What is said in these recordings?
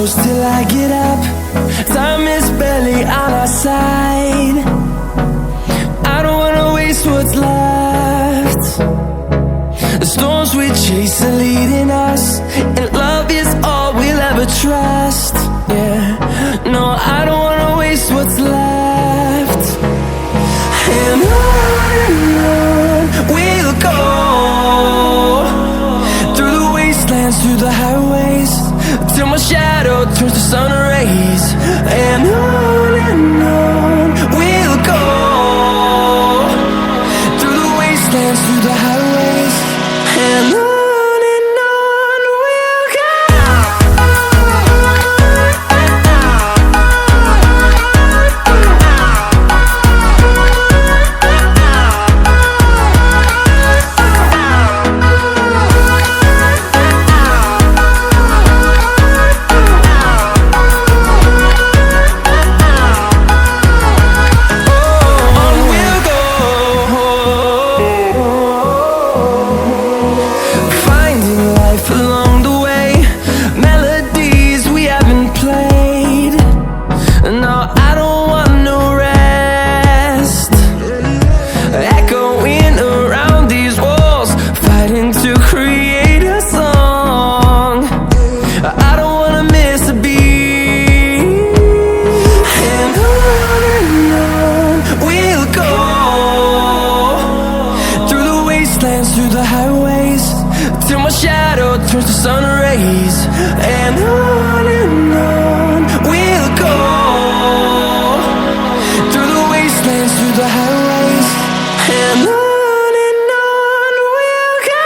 close till I get up. Time is barely on our side. I don't wanna waste what's left. The storms we chase are leading us, and love is all we'll ever trust. Yeah, no, I don't wanna waste what's left. And on we'll go, through the wastelands, through the highways, till my shadow turns to sun rays. And on we'll go, through the wastelands, through the highways, and on we'll go. Through the highways, till my shadow turns to sun rays. And on we'll go, through the wastelands, through the highways, and on we'll go.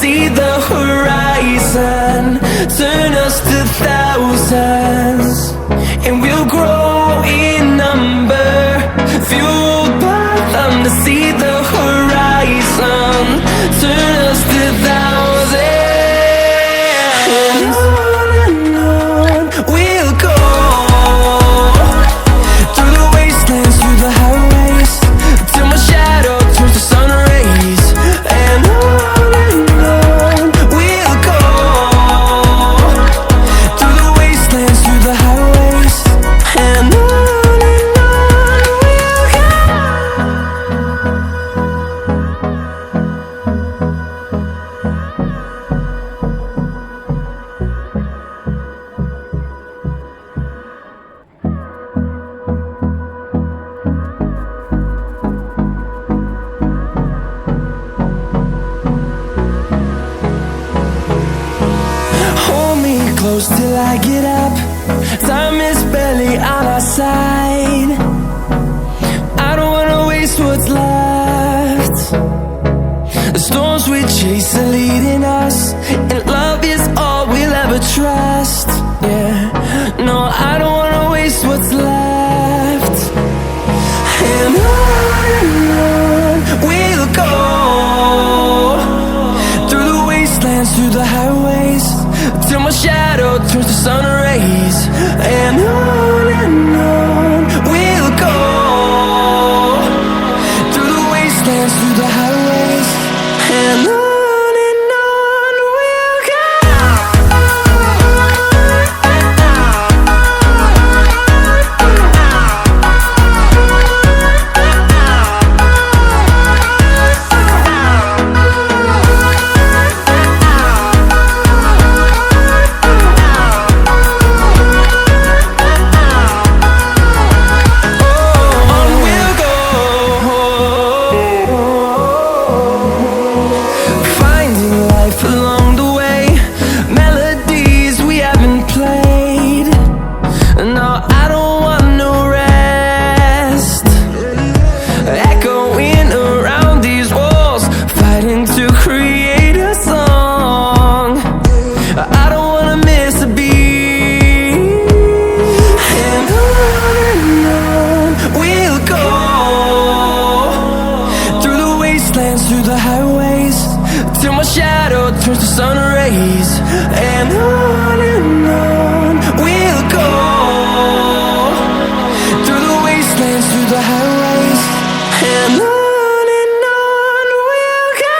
See the horizon, turn us to thousands, and we'll grow in number, fueled by them. To see the horizon, turn us to thousands, and on we'll go, through the wastelands, through the highways, till my shadow turns to sun rays. And close till I get up. Time is barely on our side. I don't wanna waste what's left. The storms we chase are leading us, and love is all we'll ever trust. Yeah, no, I don't wanna waste what's left. And on we'll go, through the wastelands, through the highways, till my shadow turns to sun rays. And on we'll go, through the wastelands, through the highways, and on we'll go. On we'll go, through the highways, till my shadow turns to sun rays. And on we'll go, through the wastelands, through the highways. And on we'll go.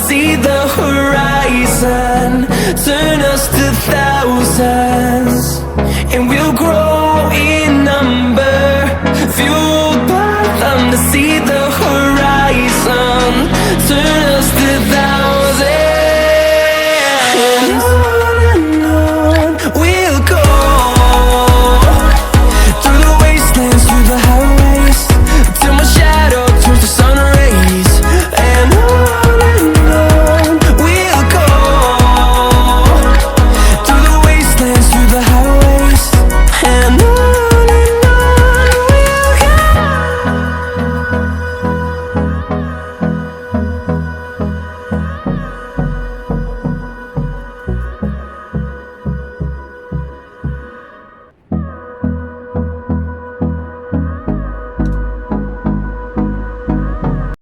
See the horizon, turn us to thousands, and we'll